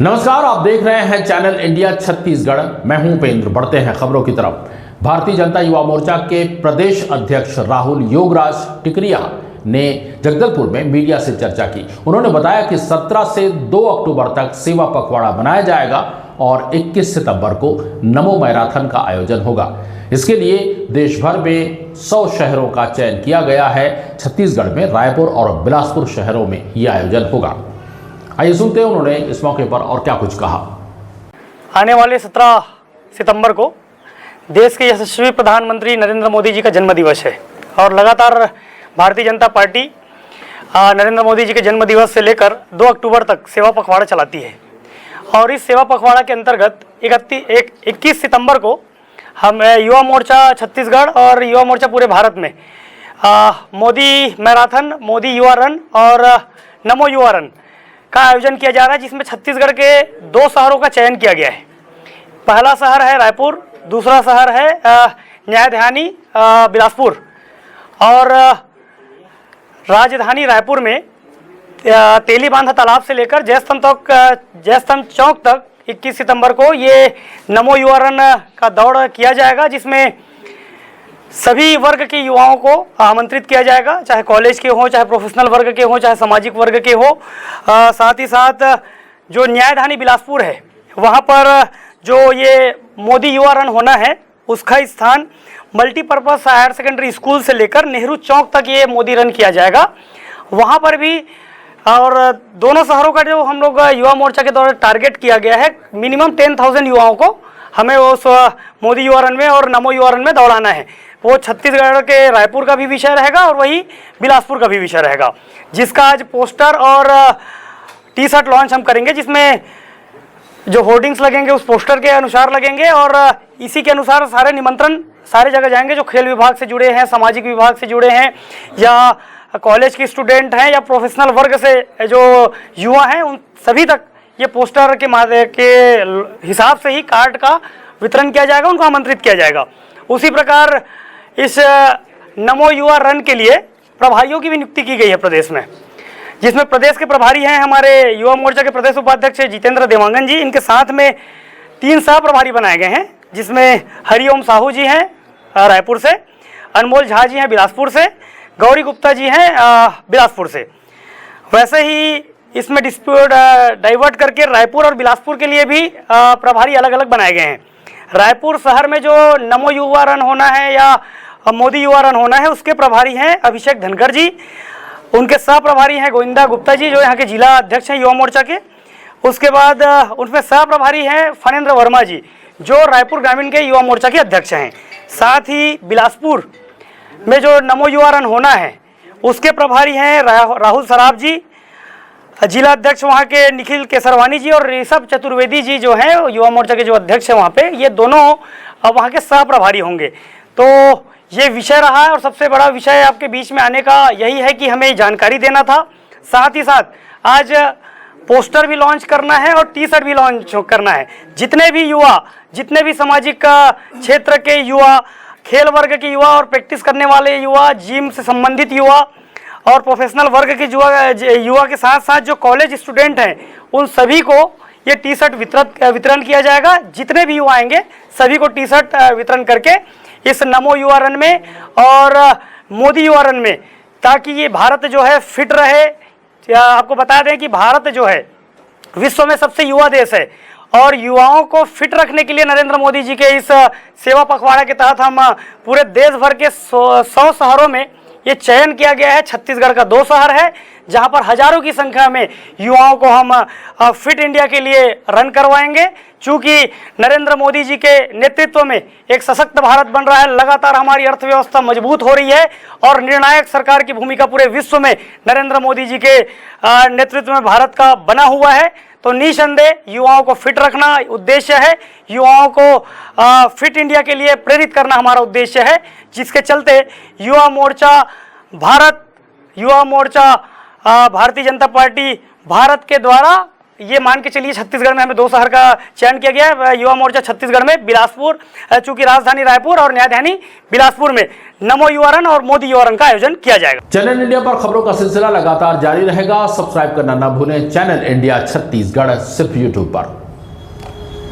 नमस्कार, आप देख रहे हैं चैनल इंडिया छत्तीसगढ़। मैं हूं उपेंद्र। बढ़ते हैं खबरों की तरफ। भारतीय जनता युवा मोर्चा के प्रदेश अध्यक्ष राहुल योगराज टिकरिया ने जगदलपुर में मीडिया से चर्चा की। उन्होंने बताया कि 17 से 2 अक्टूबर तक सेवा पखवाड़ा बनाया जाएगा और 21 सितंबर को नमो मैराथन का आयोजन होगा। इसके लिए देश भर में 100 शहरों का चयन किया गया है। छत्तीसगढ़ में रायपुर और बिलासपुर शहरों में यह आयोजन होगा। आइए सुनते हैं उन्होंने इस मौके पर और क्या कुछ कहा। आने वाले 17 सितंबर को देश के यशस्वी प्रधानमंत्री नरेंद्र मोदी जी का जन्मदिवस है और लगातार भारतीय जनता पार्टी नरेंद्र मोदी जी के जन्मदिवस से लेकर 2 अक्टूबर तक सेवा पखवाड़ा चलाती है। और इस सेवा पखवाड़ा के अंतर्गत 21 सितंबर को हम युवा मोर्चा छत्तीसगढ़ और युवा मोर्चा पूरे भारत में मोदी मैराथन, मोदी युवा रन और नमो युवा रन का आयोजन किया जा रहा है, जिसमें छत्तीसगढ़ के 2 शहरों का चयन किया गया है। पहला शहर है रायपुर, दूसरा शहर है न्यायधानी बिलासपुर। और राजधानी रायपुर में तेलीबांधा तालाब से लेकर जयस्तंभ चौक तक 21 सितंबर को ये नमो युवा रन का दौड़ किया जाएगा, जिसमें सभी वर्ग के युवाओं को आमंत्रित किया जाएगा, चाहे कॉलेज के हों, चाहे प्रोफेशनल वर्ग के हों, चाहे सामाजिक वर्ग के हो। साथ ही साथ जो न्यायधानी बिलासपुर है वहाँ पर जो ये मोदी युवा रन होना है उसका स्थान मल्टीपर्पज़ हायर सेकेंडरी स्कूल से लेकर नेहरू चौक तक ये मोदी रन किया जाएगा। वहाँ पर भी और दोनों शहरों का जो हम लोग युवा मोर्चा के द्वारा टारगेट किया गया है, मिनिमम 10,000 युवाओं को हमें उस मोदी युवा रन में और नमो युवा रन में दौड़ाना है। वो छत्तीसगढ़ के रायपुर का भी विषय रहेगा और वही बिलासपुर का भी विषय रहेगा, जिसका आज पोस्टर और टी शर्ट लॉन्च हम करेंगे, जिसमें जो होर्डिंग्स लगेंगे उस पोस्टर के अनुसार लगेंगे और इसी के अनुसार सारे निमंत्रण सारे जगह जाएंगे। जो खेल विभाग से जुड़े हैं, सामाजिक विभाग से जुड़े हैं, या कॉलेज के स्टूडेंट हैं, या प्रोफेशनल वर्ग से जो युवा हैं, उन सभी तक ये पोस्टर के हिसाब से ही कार्ड का वितरण किया जाएगा, उनको आमंत्रित किया जाएगा। उसी प्रकार इस नमो युवा रन के लिए प्रभारियों की भी नियुक्ति की गई है प्रदेश में, जिसमें प्रदेश के प्रभारी हैं हमारे युवा मोर्चा के प्रदेश उपाध्यक्ष जितेंद्र देवांगन जी। इनके साथ में 3 सह प्रभारी बनाए गए हैं, जिसमें हरिओम साहू जी हैं रायपुर से, अनमोल झा जी हैं बिलासपुर से, गौरी गुप्ता जी हैं बिलासपुर से। वैसे ही इसमें डिस्प्यूट डाइवर्ट करके रायपुर और बिलासपुर के लिए भी प्रभारी अलग अलग बनाए गए हैं। रायपुर शहर में जो नमो युवा रन होना है या मोदी युवा रन होना है उसके प्रभारी हैं अभिषेक धनकर जी। उनके सह प्रभारी हैं गोविंदा गुप्ता जी, जो यहाँ के जिला अध्यक्ष हैं युवा मोर्चा के। उसके बाद उनमें सह प्रभारी हैं फणेंद्र वर्मा जी, जो रायपुर ग्रामीण के युवा मोर्चा के अध्यक्ष हैं। साथ ही बिलासपुर में जो नमो युवा रन होना है उसके प्रभारी हैं राहुल सराफ जी, जिला अध्यक्ष वहाँ के निखिल केसरवानी जी, और ऋषभ चतुर्वेदी जी जो हैं युवा मोर्चा के जो अध्यक्ष हैं वहाँ पे, ये दोनों वहाँ के सह प्रभारी होंगे। तो ये विषय रहा है और सबसे बड़ा विषय आपके बीच में आने का यही है कि हमें जानकारी देना था। साथ ही साथ आज पोस्टर भी लॉन्च करना है और टी शर्ट भी लॉन्च करना है। जितने भी युवा, जितने भी सामाजिक क्षेत्र के युवा, खेल वर्ग के युवा और प्रैक्टिस करने वाले युवा, जिम से संबंधित युवा और प्रोफेशनल वर्ग के युवा के साथ साथ जो कॉलेज स्टूडेंट हैं, उन सभी को ये टी शर्ट वितरण किया जाएगा। जितने भी युवा आएंगे सभी को टी शर्ट वितरण करके इस नमो युवा रन में और मोदी युवा रन में, ताकि ये भारत जो है फिट रहे। आपको बता दें कि भारत जो है विश्व में सबसे युवा देश है और युवाओं को फिट रखने के लिए नरेंद्र मोदी जी के इस सेवा पखवाड़ा के तहत हम पूरे देश भर के 100 शहरों में ये चयन किया गया है। छत्तीसगढ़ का 2 शहर है जहां पर हजारों की संख्या में युवाओं को हम फिट इंडिया के लिए रन करवाएंगे। चूंकि नरेंद्र मोदी जी के नेतृत्व में एक सशक्त भारत बन रहा है, लगातार हमारी अर्थव्यवस्था मजबूत हो रही है और निर्णायक सरकार की भूमिका पूरे विश्व में नरेंद्र मोदी जी के नेतृत्व में भारत का बना हुआ है। तो निसंदेह युवाओं को फिट रखना उद्देश्य है, युवाओं को फिट इंडिया के लिए प्रेरित करना हमारा उद्देश्य है, जिसके चलते युवा मोर्चा भारतीय जनता पार्टी भारत के द्वारा ये मान के चलिए छत्तीसगढ़ में हमें 2 शहर का चयन किया गया है। युवा मोर्चा छत्तीसगढ़ में बिलासपुर, चूंकि राजधानी रायपुर और न्यायधानी बिलासपुर में नमो युवा रन और मोदी युवा रन का आयोजन किया जाएगा। चैनल इंडिया पर खबरों का सिलसिला लगातार जारी रहेगा। सब्सक्राइब करना न भूलें चैनल इंडिया छत्तीसगढ़, सिर्फ यूट्यूब पर।